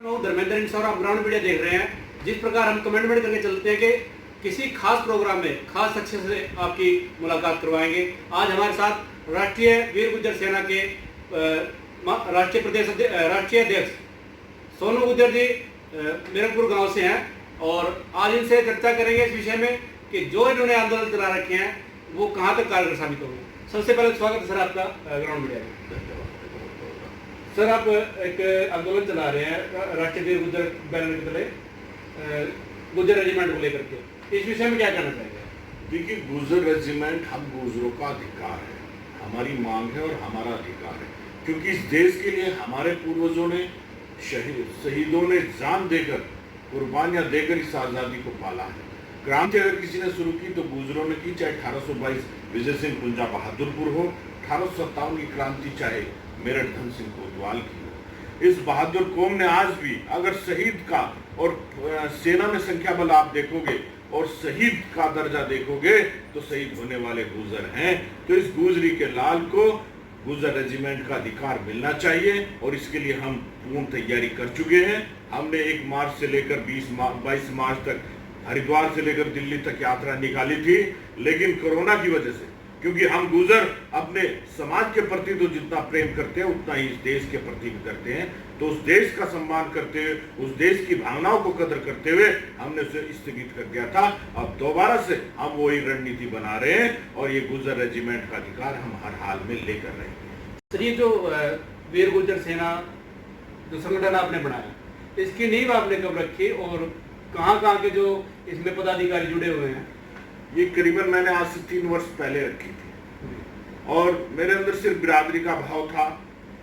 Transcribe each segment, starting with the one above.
धर्मेंद्र इंसार आप ground media देख रहे हैं। जिस प्रकार हम कमेंटमेंट करके चलते हैं कि किसी खास प्रोग्राम में खास शख्स से आपकी मुलाकात करवाएंगे। आज हमारे साथ राष्ट्रीय वीर गुर्जर सेना के राष्ट्रीय अध्यक्ष सोनू गुर्जर जी मेरठपुर गांव से हैं और आज इनसे चर्चा करेंगे इस विषय में कि जो इन्होंने आंदोलन चला रखे हैं वो कहाँ तक कारगर साबित होंगे। सबसे पहले स्वागत है सर आपका ग्राउंड मीडिया में। सर आप एक आंदोलन चला रहे हैं राष्ट्रीय वीर गुर्जर बैनर के तले गुर्जर रेजिमेंट को लेकर के, इस विषय में क्या कहना चाहेंगे? देखिए, गुर्जर रेजिमेंट हम गुर्जरों का अधिकार है, हमारी मांग है और हमारा अधिकार है, क्योंकि इस देश के लिए हमारे पूर्वजों ने शहीदों ने जान देकर कुर्बानियां देकर इस आज़ादी को पाला है। क्रांति अगर किसी ने शुरू की तो गुर्जरों ने की, चाहे 1822 विजय सिंह कुंजा बहादुरपुर हो, 1857 की क्रांति चाहे मेरठ धन सिंह कोतवाल की हो। इस बहादुर कौम ने आज भी अगर शहीद का और सेना में संख्या बल आप देखोगे और शहीद का दर्जा देखोगे तो शहीद होने वाले गुर्जर हैं। तो इस गुर्जरी के लाल को गुर्जर रेजिमेंट का अधिकार मिलना चाहिए और इसके लिए हम पूर्ण तैयारी कर चुके हैं। हमने 1 मार्च से लेकर 22 मार्च तक हरिद्वार से लेकर दिल्ली तक यात्रा निकाली थी, लेकिन कोरोना की वजह से, क्योंकि हम गुर्जर अपने समाज के प्रति तो जितना प्रेम करते हैं उतना ही इस देश के प्रति भी करते हैं, तो उस देश का सम्मान करते हुए, उस देश की भावनाओं को कदर करते हुए हमने उसे स्थगित कर दिया था। अब दोबारा से हम वही रणनीति बना रहे हैं और ये गुर्जर रेजिमेंट का अधिकार हम हर हाल में लेकर रहे हैं। सर, ये जो वीर गुर्जर सेना जो संगठन आपने बनाया, इसकी नींव आपने कब रखी और कहाँ के जो इसमें पदाधिकारी जुड़े हुए हैं? ये करीबन मैंने आज से 3 वर्ष पहले रखी थी और मेरे अंदर सिर्फ बिरादरी का भाव था।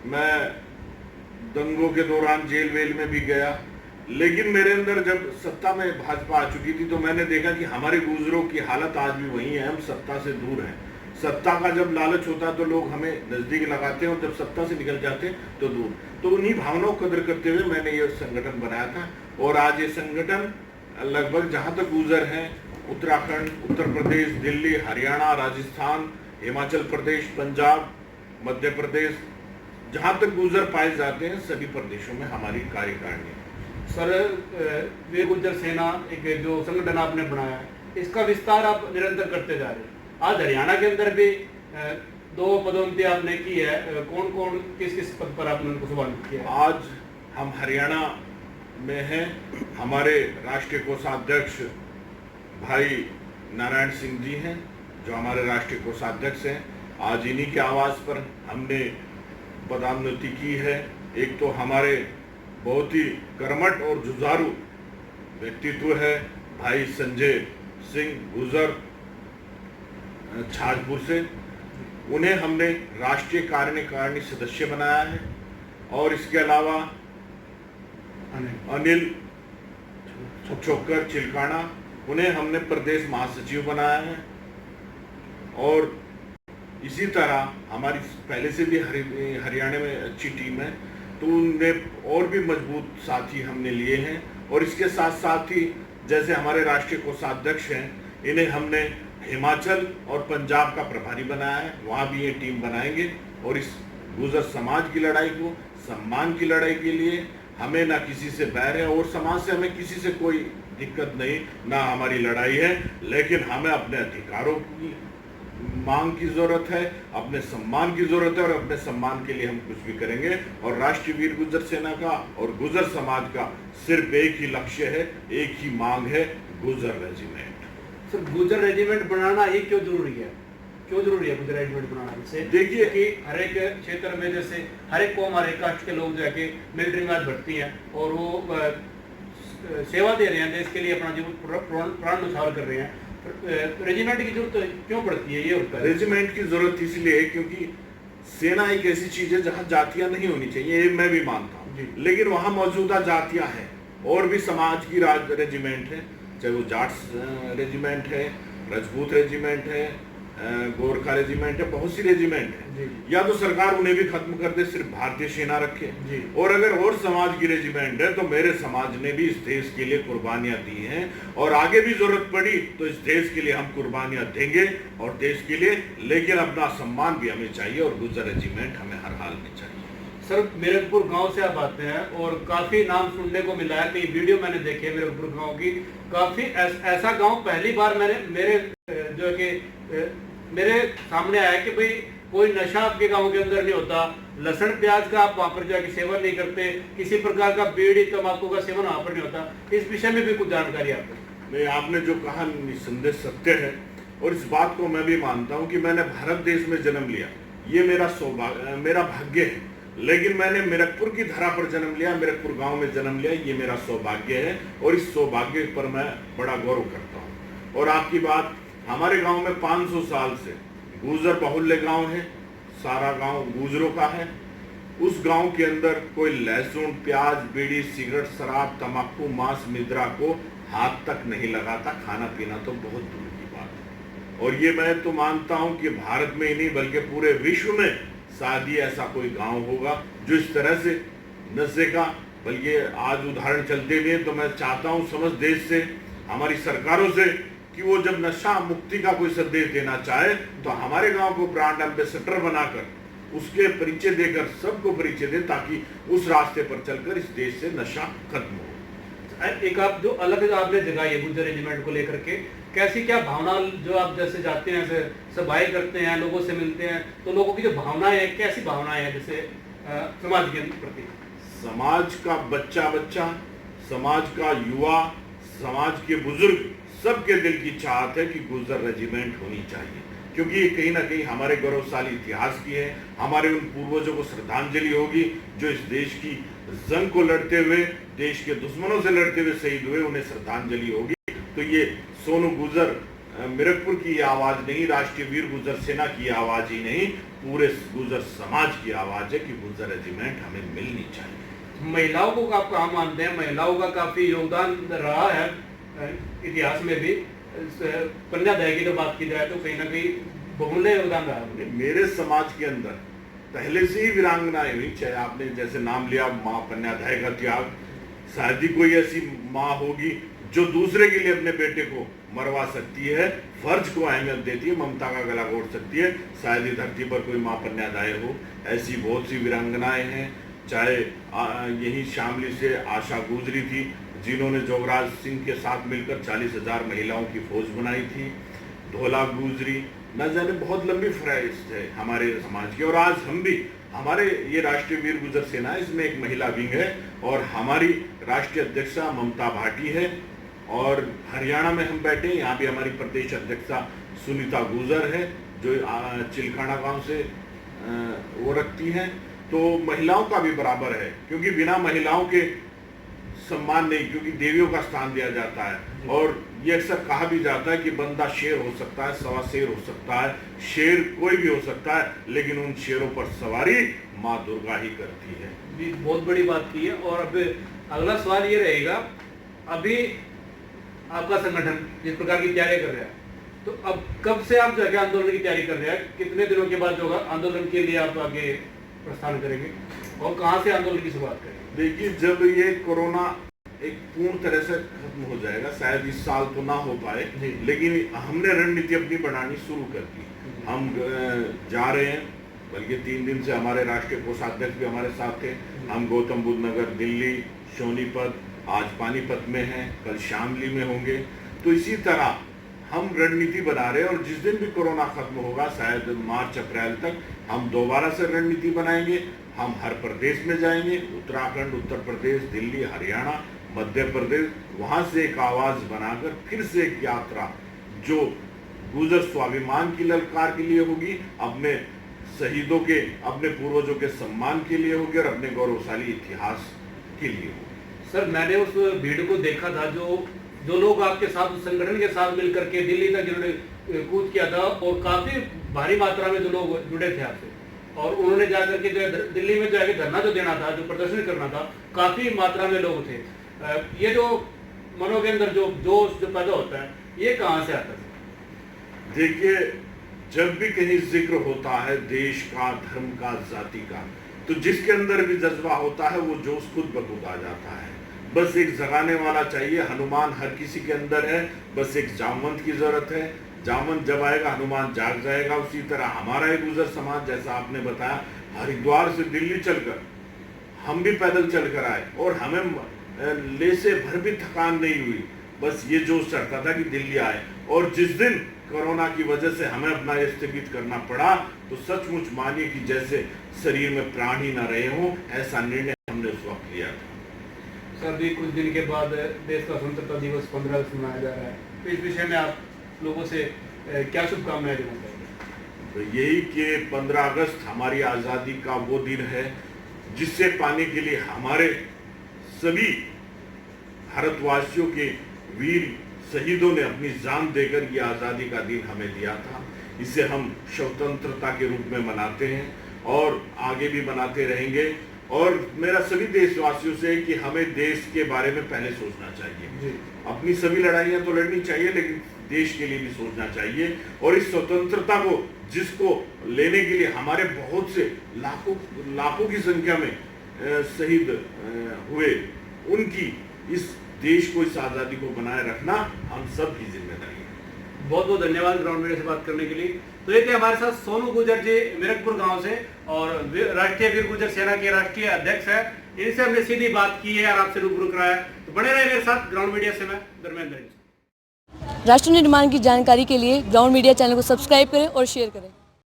मैं दंगों के दौरान जेल वेल में भी गया, लेकिन मेरे अंदर जब सत्ता में भाजपा आ चुकी थी तो मैंने देखा कि हमारे गुर्जरों की हालत आज भी वही है, हम सत्ता से दूर हैं। सत्ता का जब लालच होता तो लोग हमें नजदीक लगाते हैं और जब सत्ता से निकल जाते तो दूर। तो उन्हीं भावनाओं को कदर करते हुए मैंने ये संगठन बनाया था और आज ये संगठन लगभग जहाँ तक गुर्जर हैं, उत्तराखंड, उत्तर प्रदेश, दिल्ली, हरियाणा, राजस्थान, हिमाचल प्रदेश, पंजाब, मध्य प्रदेश, जहाँ तक गुर्जर पाए जाते हैं सभी प्रदेशों में हमारी कार्यकारिणी है। सर, वीर गुर्जर सेना एक जो संगठन आपने बनाया है, इसका विस्तार आप निरंतर करते जा रहे हैं। आज हरियाणा के अंदर भी 2 पदोन्नति आपने की है। कौन कौन किस पद पर आपने उनको सम्मानित किया है? आज हम हरियाणा में हैं। हमारे राष्ट्रीय कोषाध्यक्ष भाई नारायण सिंह जी हैं जो हमारे राष्ट्रीय कोषाध्यक्ष हैं। आज इन्हीं के आवाज पर हमने पदोन्नति की है। एक तो हमारे बहुत ही कर्मठ और जुझारू व्यक्तित्व है भाई संजय सिंह गुर्जर छाजपुर से, उन्हें हमने राष्ट्रीय कार्यकारिणी सदस्य बनाया है। और इसके अलावा अनिल छोकर चिलकाना, उन्हें हमने प्रदेश महासचिव बनाया है। और इसी तरह हमारी पहले से भी हरियाणा में अच्छी टीम है, तो उनमें और भी मजबूत साथी हमने लिए हैं। और इसके साथ साथ ही जैसे हमारे राष्ट्रीय कोषाध्यक्ष हैं, इन्हें हमने हिमाचल और पंजाब का प्रभारी बनाया है, वहाँ भी ये टीम बनाएंगे। और इस गुर्जर समाज की लड़ाई को, सम्मान की लड़ाई के लिए हमें ना किसी से बैर है और समाज से हमें किसी से कोई दिक्कत नहीं, ना हमारी लड़ाई है, लेकिन हमें अपने अधिकारों की मांग की जरूरत है, अपने सम्मान की जरूरत है और अपने सम्मान के लिए हम कुछ भी करेंगे। और राष्ट्रीय वीर गुर्जर सेना का और गुर्जर समाज का सिर्फ एक ही लक्ष्य है, एक ही मांग है, Gurjar regiment. Sir, Gurjar regiment बनाना ये क्यों जरूरी है? क्यों जरूरी है गुर्जर रेजिमेंट बनाना? इससे देखिए कि हर एक क्षेत्र में जैसे हर एक कौम, हर एक कास्ट के लोग जाके मिलिट्री में आज भर्ती हैं और वो सेवा दे रहे हैं देश के लिए, अपना जीवन प्राण न्यौछावर कर रहे हैं। रेजिमेंट की जरूरत क्यों पड़ती है? ये रेजिमेंट की जरूरत इसलिए है क्योंकि सेना एक ऐसी चीज है जहाँ जातियां नहीं होनी चाहिए, ये मैं भी मानता हूँ, लेकिन वहाँ मौजूदा जातियां हैं और भी समाज की रेजिमेंट है, चाहे वो जाट्स रेजिमेंट है, राजपूत रेजिमेंट है, गोरखा रेजिमेंट है, बहुत सी रेजिमेंट है। या तो सरकार उन्हें भी खत्म कर दे, सिर्फ भारतीय सेना रखे। और अगर और समाज की रेजिमेंट है तो मेरे समाज ने भी इस देश के लिए कुर्बानियां दी हैं और आगे भी जरूरत पड़ी तो इस देश के लिए हम कुर्बानियां देंगे और देश के लिए, लेकिन अपना सम्मान भी हमें चाहिए और गुर्जर रेजिमेंट हमें हर हाल में चाहिए। सर मीरकपुर गांव से आप आते हैं और काफ़ी नाम सुनने को मिला है, कई वीडियो मैंने देखे हैं मीरकपुर गांव की। काफ़ी ऐसा गांव पहली बार जो है कि मेरे सामने आया कि भाई कोई नशा आपके गांव के अंदर नहीं होता, लहसुन प्याज का आप वहाँ पर जो है कि सेवन नहीं करते, किसी प्रकार का बीड़ी तंबाकू का सेवन वहाँ पर नहीं होता। इस विषय में भी कुछ जानकारी आपको? नहीं, आपने जो कहा निसंदेह सत्य है और इस बात को मैं भी मानता हूँ कि मैंने भारत देश में जन्म लिया, ये मेरा सौभाग्य, मेरा भाग्य है। लेकिन मैंने मीरकपुर की धरा पर जन्म लिया, मीरकपुर गांव में जन्म लिया, ये मेरा सौभाग्य है और इस सौभाग्य पर मैं बड़ा गौरव करता हूँ। और आपकी बात, हमारे गांव में 500 साल से गुर्जर बाहुल्य गांव है, सारा गांव गुर्जरों का है। उस गांव के अंदर कोई लहसुन प्याज बीड़ी सिगरेट शराब तंबाकू मांस मिद्रा को हाथ तक नहीं लगाता, खाना पीना तो बहुत दूर की बात है। और ये मैं तो मानता हूं कि भारत में ही नहीं बल्कि पूरे विश्व में शायद ही ऐसा कोई गांव होगा जो इस तरह से नशे का, बल्कि आज उदाहरण चलते हुए तो मैं चाहता हूं समस्त देश से, हमारी सरकारों से, कि वो जब नशा मुक्ति का कोई संदेश देना चाहे तो हमारे गांव को ब्रांड एम्बेसडर बनाकर उसके परिचय देकर सबको परिचय दे, ताकि उस रास्ते पर चलकर इस देश से नशा खत्म हो। एक आप जो अलग जो आपने जगाई है गुर्जर रेजिमेंट को लेकर के, कैसी क्या भावना, जो आप जैसे जाते हैं ऐसे सभाएं करते हैं, लोगों से मिलते हैं, तो लोगों की जो भावनाएं हैं कैसी भावनाएं हैं जैसे समाज के प्रति? समाज का बच्चा, समाज का युवा, समाज के बुजुर्ग, सबके दिल की चाहत है कि गुर्जर रेजिमेंट होनी चाहिए, क्योंकि ये कहीं ना कहीं हमारे गौरवशाली इतिहास की है। हमारे उन पूर्वजों को श्रद्धांजलि होगी जो इस देश की जंग को लड़ते हुए, देश के दुश्मनों से लड़ते हुए शहीद हुए, उन्हें श्रद्धांजलि होगी। तो ये सोनू गुर्जर मीरकपुर की आवाज नहीं, राष्ट्रीय वीर गुर्जर सेना की आवाज ही नहीं, पूरे गुर्जर समाज की आवाज है कि गुर्जर रेजिमेंट हमें मिलनी चाहिए। महिलाओं को आप कहाँ मानते हैं? महिलाओं का काफी योगदान रहा है इतिहास में भी। कन्यादाय की तो बात की जाए तो कहीं ना कहीं बहुमूल्य योगदान रहा है। मेरे समाज के अंदर पहले से ही वीरांगनाएं हुई, चाहे आपने जैसे नाम लिया माँ कन्यादाय का त्याग, शायद ही कोई ऐसी माँ होगी जो दूसरे के लिए अपने बेटे को मरवा सकती है, फर्ज को अहमियत देती है, ममता का गला घोट सकती है। शायद ही धरती पर कोई माँ कन्यादाय हो, ऐसी बहुत सी वीरांगनाएं हैं। चाहे यही शामली से आशा गुजरी थी, जिन्होंने जोगराज सिंह के साथ मिलकर 40,000 महिलाओं की फौज बनाई थी। धोला गुजरी, न जाने बहुत लंबी फहरिस्त है हमारे समाज की। और आज हम भी, हमारे ये राष्ट्रीय वीर गुर्जर सेना है, इसमें एक महिला विंग है और हमारी राष्ट्रीय अध्यक्षा ममता भाटी है। और हरियाणा में हम बैठे, यहाँ भी हमारी प्रदेश अध्यक्षा सुनीता गुर्जर है जो चिलखाना गांव से वो रखती हैं। तो महिलाओं का भी बराबर है, क्योंकि बिना महिलाओं के सम्मान नहीं, क्योंकि देवियों का स्थान दिया जाता है। और ये अक्सर कहा भी जाता है कि बंदा शेर हो सकता है, सवा शेर हो सकता है, शेर कोई भी हो सकता है, लेकिन उन शेरों पर सवारी माँ दुर्गा ही करती है। जी, बहुत बड़ी बात की है। और अब अगला सवाल ये रहेगा, अभी आपका संगठन जिस प्रकार की तैयारी कर रहा है, तो अब कब से आप जो है आंदोलन की तैयारी कर रहे हैं? कितने दिनों के बाद जो आंदोलन के लिए आप आगे प्रस्थान करेंगे और कहाँ से आंदोलन की शुरुआत करेंगे? देखिए, जब ये कोरोना एक पूर्ण तरह से खत्म हो जाएगा, शायद इस साल तो ना हो पाए, लेकिन हमने रणनीति अपनी बनानी शुरू कर दी। हम जा रहे हैं, बल्कि 3 दिन से हमारे राष्ट्रीय कोषाध्यक्ष भी हमारे साथ थे। हम गौतम बुद्ध नगर, दिल्ली, सोनीपत, आज पानीपत में हैं, कल शामली में होंगे। तो इसी तरह हम रणनीति बना रहे हैं और जिस दिन भी कोरोना खत्म होगा, शायद मार्च अप्रैल तक, हम दोबारा से रणनीति बनाएंगे। हम हर प्रदेश में जाएंगे, उत्तराखंड, उत्तर प्रदेश, दिल्ली, हरियाणा, मध्य प्रदेश, वहां से एक आवाज बनाकर फिर से एक यात्रा जो गुर्जर स्वाभिमान की ललकार के लिए होगी, अपने शहीदों के, अपने पूर्वजों के सम्मान के लिए होगी और अपने गौरवशाली इतिहास के लिए होगी। सर, मैंने उस भीड़ को देखा था जो लोग आपके साथ उस संगठन के साथ मिलकर के दिल्ली तक जिन्होंने कूच किया था, और काफी भारी मात्रा में जो लोग जुड़े थे आपसे, और उन्होंने जाकर के जो दिल्ली में जो है धरना जो देना था, जो प्रदर्शन करना था, काफी मात्रा में लोग थे। ये जो मनों के अंदर जो जोश जो पैदा होता है, ये कहाँ से आता है? देखिए, जब भी कहीं जिक्र होता है देश का, धर्म का, जाति का, तो जिसके अंदर भी जज्बा होता है वो जोश खुद ब खुद आ जाता है। बस एक जगाने वाला चाहिए। हनुमान हर किसी के अंदर है, बस एक जामवंत की जरूरत है। जामवंत जब आएगा, हनुमान जाग जाएगा। उसी तरह हमारा एक गुर्जर समाज, जैसा आपने बताया, हरिद्वार से दिल्ली चलकर हम भी पैदल चलकर आए और हमें ले से भर भी थकान नहीं हुई। बस ये जोश चढ़ता था कि दिल्ली आए, और जिस दिन कोरोना की वजह से हमें अपना ये स्थगित करना पड़ा तो सचमुच मानिए कि जैसे शरीर में प्राण ही न रहे हों, ऐसा निर्णय हमने उस वक्त लिया था। सर, भी कुछ दिन के बाद देश का स्वतंत्रता दिवस 15 अगस्त मनाया जा रहा है, तो इस विषय में आप लोगों से क्या शुभकामनाएं देना चाहेंगे? तो यही कि 15 अगस्त हमारी आज़ादी का वो दिन है जिससे पाने के लिए हमारे सभी भारतवासियों के वीर शहीदों ने अपनी जान देकर ये आज़ादी का दिन हमें दिया था। इसे हम स्वतंत्रता के रूप में मनाते हैं और आगे भी मनाते रहेंगे। और मेरा सभी देशवासियों से कि हमें देश के बारे में पहले सोचना चाहिए। अपनी सभी लड़ाइयाँ तो लड़नी चाहिए, लेकिन देश के लिए भी सोचना चाहिए। और इस स्वतंत्रता को जिसको लेने के लिए हमारे बहुत से लाखों की संख्या में शहीद हुए, उनकी इस देश को, इस आज़ादी को बनाए रखना हम सब की जिम्मेदारी है। बहुत बहुत धन्यवाद ग्राउंड मीडिया से बात करने के लिए। तो ये थे हमारे साथ सोनू गुर्जर जी, मिरकपुर गांव से, और राष्ट्रीय वीर गुर्जर सेना के राष्ट्रीय अध्यक्ष है। इनसे हमने सीधी बात की है और आपसे रूबरू कराया। तो बने रहे मेरे साथ। ग्राउंड मीडिया से मैं धर्मेंद्र। राष्ट्र निर्माण की जानकारी के लिए ग्राउंड मीडिया चैनल को सब्सक्राइब करें और शेयर करें।